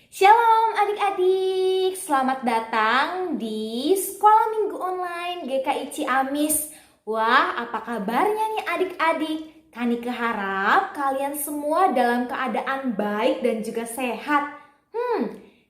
Shalom adik-adik, selamat datang di Sekolah Minggu Online GKI Ciamis. Wah, apa kabarnya nih adik-adik? Kanike harap kalian semua dalam keadaan baik dan juga sehat.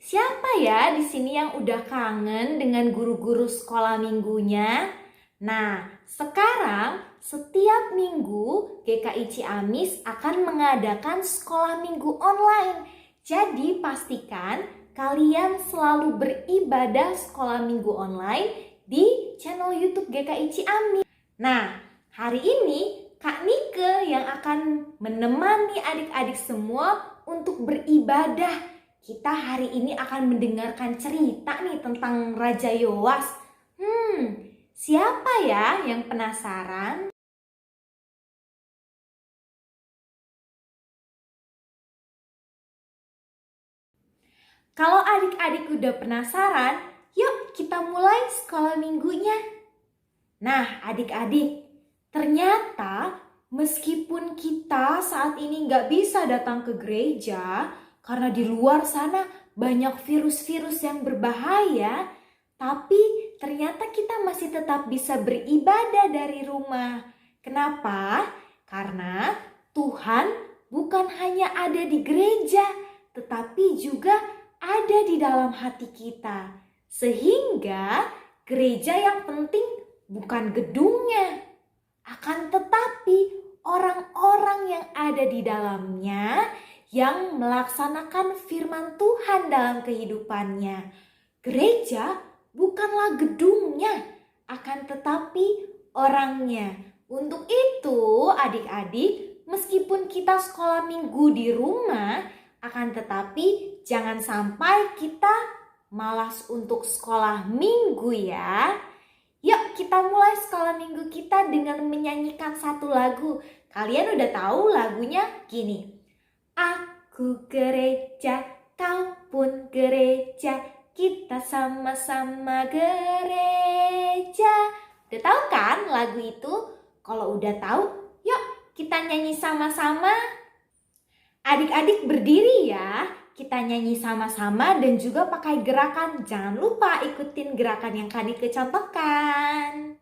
Siapa ya di sini yang udah kangen dengan guru-guru sekolah minggunya? Nah, sekarang setiap minggu GKI Ciamis akan mengadakan sekolah minggu online. Jadi pastikan kalian selalu beribadah sekolah minggu online di channel YouTube GKI Ciamis. Nah, hari ini Kak Nike yang akan menemani adik-adik semua untuk beribadah. Kita hari ini akan mendengarkan cerita nih tentang Raja Yoas. Siapa ya yang penasaran? Kalau adik-adik udah penasaran, yuk kita mulai sekolah minggunya. Nah, adik-adik, ternyata meskipun kita saat ini nggak bisa datang ke gereja, karena di luar sana banyak virus-virus yang berbahaya, tapi ternyata kita masih tetap bisa beribadah dari rumah. Kenapa? Karena Tuhan bukan hanya ada di gereja, tetapi juga ada di dalam hati kita. Sehingga gereja yang penting bukan gedungnya, akan tetapi orang-orang yang ada di dalamnya yang melaksanakan firman Tuhan dalam kehidupannya. Gereja bukanlah gedungnya, akan tetapi orangnya. Untuk itu adik-adik, meskipun kita sekolah minggu di rumah, akan tetapi jangan sampai kita malas untuk sekolah minggu ya. Yuk kita mulai sekolah minggu kita dengan menyanyikan satu lagu. Kalian udah tahu lagunya gini. Aku gereja, kau pun gereja, kita sama-sama gereja. Udah tahu kan lagu itu? Kalau udah tahu, yuk kita nyanyi sama-sama. Adik-adik berdiri ya, kita nyanyi sama-sama dan juga pakai gerakan. Jangan lupa ikutin gerakan yang Kanike contohkan.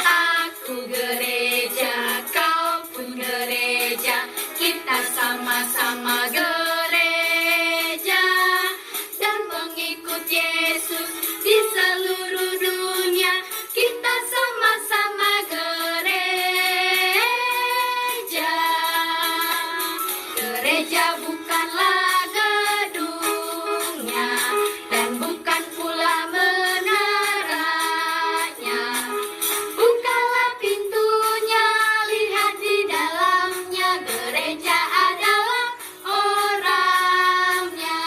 Aku gereja, kau pun gereja, kita sama-sama gereja dan mengikut Yesus di seluruh dunia. Kita sama-sama gereja. Gereja bukanlah gedungnya dan bukan pula menaranya. Bukalah pintunya, lihat di dalamnya. Gereja adalah orangnya.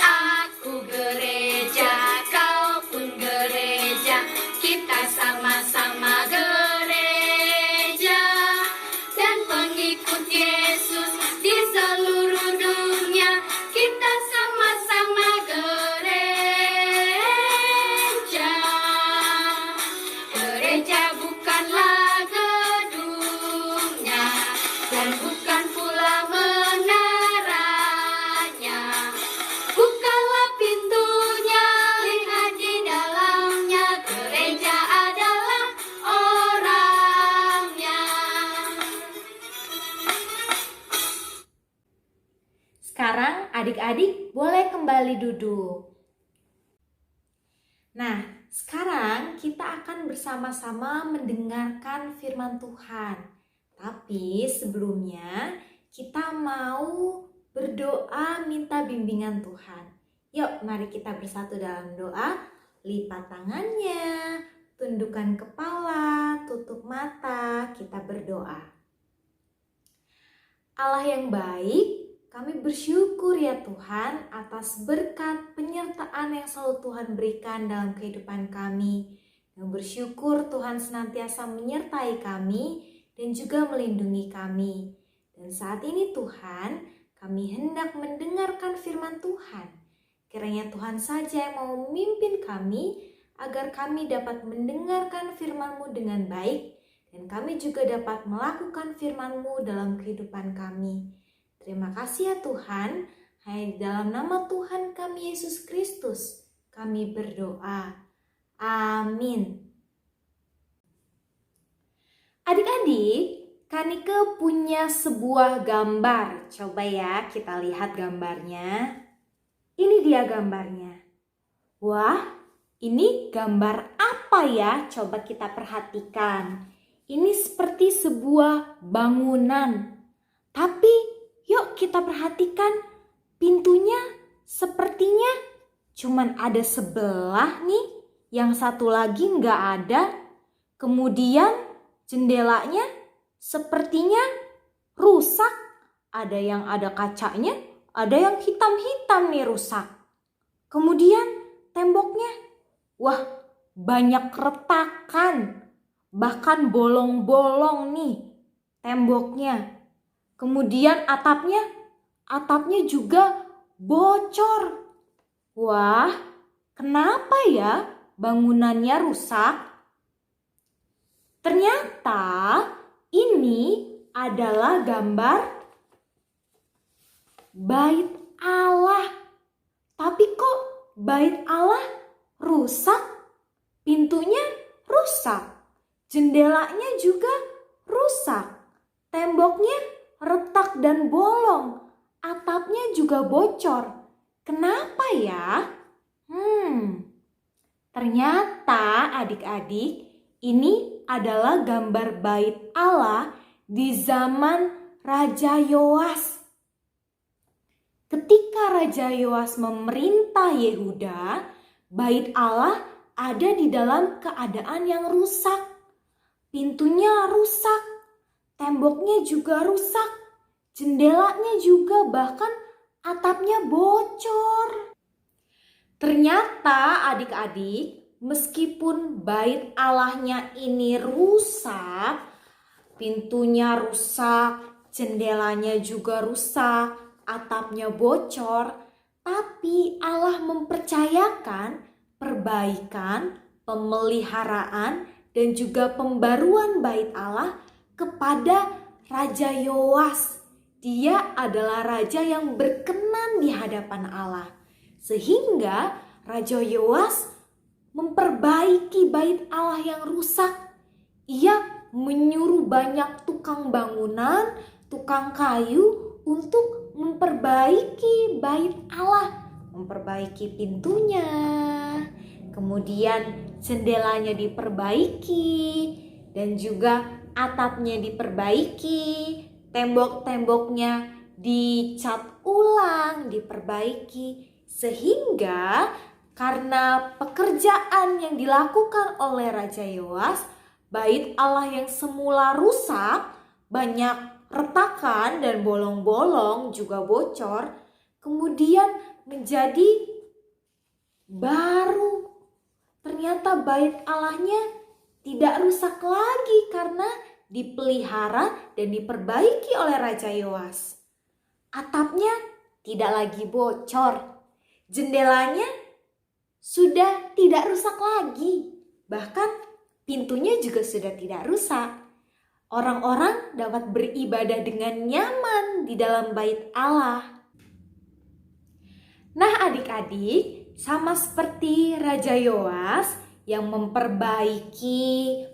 Aku gereja, kau pun gereja, kita sama-sama gereja dan pengikut Yesus di seluruh dunia. Kita sama-sama gereja. Gereja bukanlah gedungnya dan bukan pula menaranya. Bukalah pintunya, lihat di dalamnya. Gereja adalah orangnya. Sekarang adik-adik boleh kembali duduk. Nah, sekarang kita akan bersama-sama mendengarkan firman Tuhan. Tapi sebelumnya kita mau berdoa minta bimbingan Tuhan. Yuk, mari kita bersatu dalam doa. Lipat tangannya, tundukkan kepala, tutup mata, kita berdoa. Allah yang baik, kami bersyukur ya Tuhan atas berkat penyertaan yang selalu Tuhan berikan dalam kehidupan kami. Dan bersyukur Tuhan senantiasa menyertai kami dan juga melindungi kami. Dan saat ini Tuhan, kami hendak mendengarkan firman Tuhan. Kiranya Tuhan saja yang mau memimpin kami agar kami dapat mendengarkan firman-Mu dengan baik dan kami juga dapat melakukan firman-Mu dalam kehidupan kami. Terima kasih ya Tuhan, hanya di dalam nama Tuhan kami Yesus Kristus kami berdoa. Amin. Adik-adik, Kanike punya sebuah gambar. Coba ya kita lihat gambarnya. Ini dia gambarnya. Wah, ini gambar apa ya? Coba kita perhatikan. Ini seperti sebuah bangunan. Tapi yuk kita perhatikan pintunya sepertinya cuman ada sebelah nih. Yang satu lagi nggak ada. Kemudian jendelanya sepertinya rusak. Ada yang ada kacanya, ada yang hitam-hitam nih rusak. Kemudian temboknya, wah banyak retakan, bahkan bolong-bolong nih temboknya. Kemudian atapnya juga bocor. Wah, kenapa ya bangunannya rusak? Ternyata ini adalah gambar bait Allah. Tapi kok bait Allah rusak? Pintunya rusak. Jendelanya juga rusak. Temboknya retak dan bolong. Atapnya juga bocor. Kenapa ya? Ternyata adik-adik, ini adalah gambar bait Allah di zaman Raja Yoas. Ketika Raja Yoas memerintah Yehuda, bait Allah ada di dalam keadaan yang rusak. Pintunya rusak, temboknya juga rusak, jendelanya juga bahkan atapnya bocor. Ternyata adik-adik, meskipun bait Allahnya ini rusak, pintunya rusak, jendelanya juga rusak, atapnya bocor, tapi Allah mempercayakan perbaikan, pemeliharaan, dan juga pembaruan bait Allah kepada Raja Yoas. Dia adalah raja yang berkenan di hadapan Allah. Sehingga Raja Yoas memperbaiki bait Allah yang rusak. Ia menyuruh banyak tukang bangunan, tukang kayu untuk memperbaiki bait Allah. Memperbaiki pintunya, kemudian jendelanya diperbaiki, dan juga atapnya diperbaiki, tembok-temboknya dicat ulang, diperbaiki. Sehingga karena pekerjaan yang dilakukan oleh Raja Yoas, bait Allah yang semula rusak, banyak retakan dan bolong-bolong juga bocor, kemudian menjadi baru. Ternyata bait Allahnya tidak rusak lagi karena dipelihara dan diperbaiki oleh Raja Yoas. Atapnya tidak lagi bocor. Jendelanya sudah tidak rusak lagi. Bahkan pintunya juga sudah tidak rusak. Orang-orang dapat beribadah dengan nyaman di dalam bait Allah. Nah adik-adik, sama seperti Raja Yoas yang memperbaiki,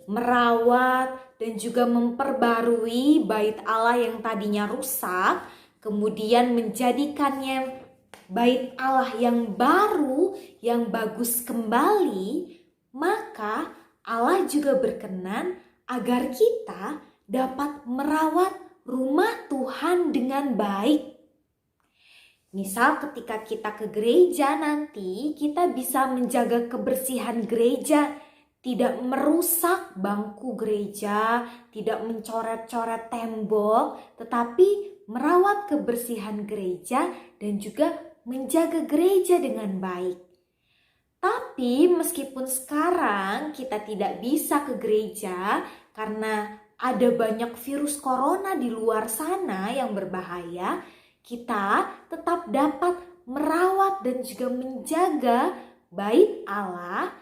merawat, dan juga memperbarui bait Allah yang tadinya rusak, kemudian menjadikannya bait Allah yang baru, yang bagus kembali, maka Allah juga berkenan agar kita dapat merawat rumah Tuhan dengan baik. Misal ketika kita ke gereja nanti, kita bisa menjaga kebersihan gereja, tidak merusak bangku gereja, tidak mencoret-coret tembok, tetapi merawat kebersihan gereja dan juga menjaga gereja dengan baik. Tapi meskipun sekarang kita tidak bisa ke gereja karena ada banyak virus corona di luar sana yang berbahaya, kita tetap dapat merawat dan juga menjaga bait Allah,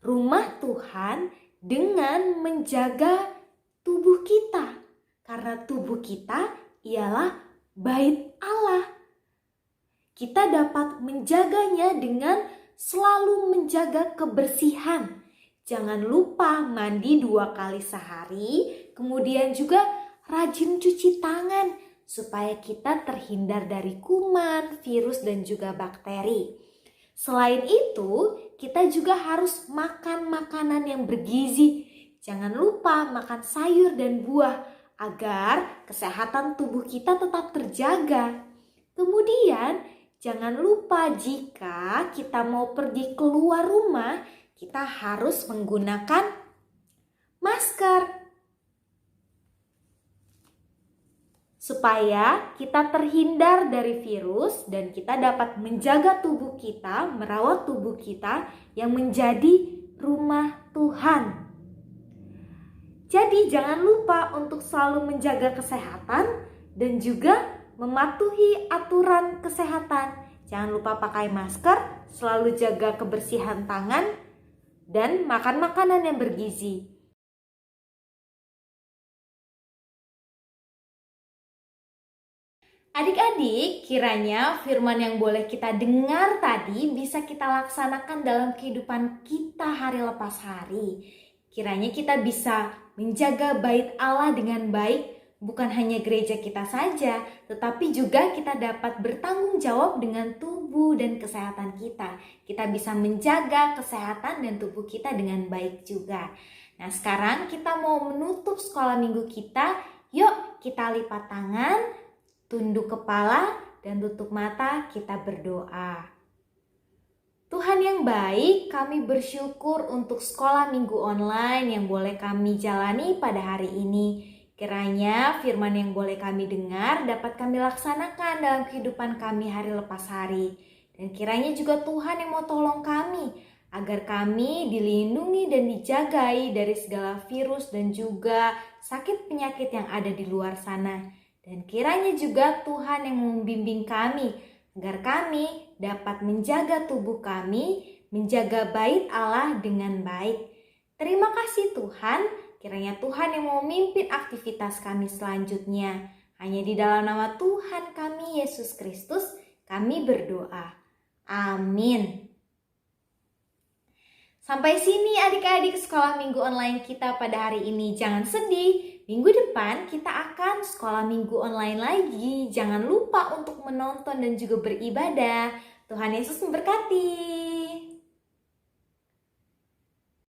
rumah Tuhan, dengan menjaga tubuh kita. Karena tubuh kita ialah bait Allah. Kita dapat menjaganya dengan selalu menjaga kebersihan. Jangan lupa mandi 2 kali sehari, kemudian juga rajin cuci tangan supaya kita terhindar dari kuman, virus, dan juga bakteri. Selain itu, kita juga harus makan makanan yang bergizi. Jangan lupa makan sayur dan buah agar kesehatan tubuh kita tetap terjaga. Kemudian, jangan lupa jika kita mau pergi keluar rumah, kita harus menggunakan masker supaya kita terhindar dari virus dan kita dapat menjaga tubuh kita, merawat tubuh kita yang menjadi rumah Tuhan. Jadi jangan lupa untuk selalu menjaga kesehatan dan juga mematuhi aturan kesehatan. Jangan lupa pakai masker, selalu jaga kebersihan tangan, dan makan makanan yang bergizi. Adik-adik, kiranya firman yang boleh kita dengar tadi bisa kita laksanakan dalam kehidupan kita hari lepas hari. Kiranya kita bisa menjaga bait Allah dengan baik, bukan hanya gereja kita saja, tetapi juga kita dapat bertanggung jawab dengan tubuh dan kesehatan kita. Kita bisa menjaga kesehatan dan tubuh kita dengan baik juga. Nah, sekarang kita mau menutup sekolah minggu kita. Yuk, kita lipat tangan, tunduk kepala, dan tutup mata, kita berdoa. Tuhan yang baik, kami bersyukur untuk sekolah minggu online yang boleh kami jalani pada hari ini. Kiranya firman yang boleh kami dengar dapat kami laksanakan dalam kehidupan kami hari lepas hari. Dan kiranya juga Tuhan yang mau tolong kami agar kami dilindungi dan dijagai dari segala virus dan juga sakit penyakit yang ada di luar sana. Dan kiranya juga Tuhan yang membimbing kami agar kami dapat menjaga tubuh kami, menjaga bait Allah dengan baik. Terima kasih Tuhan, kiranya Tuhan yang mau memimpin aktivitas kami selanjutnya. Hanya di dalam nama Tuhan kami, Yesus Kristus, kami berdoa. Amin. Sampai sini adik-adik sekolah minggu online kita pada hari ini. Jangan sedih, minggu depan kita akan sekolah minggu online lagi. Jangan lupa untuk menonton dan juga beribadah. Tuhan Yesus memberkati.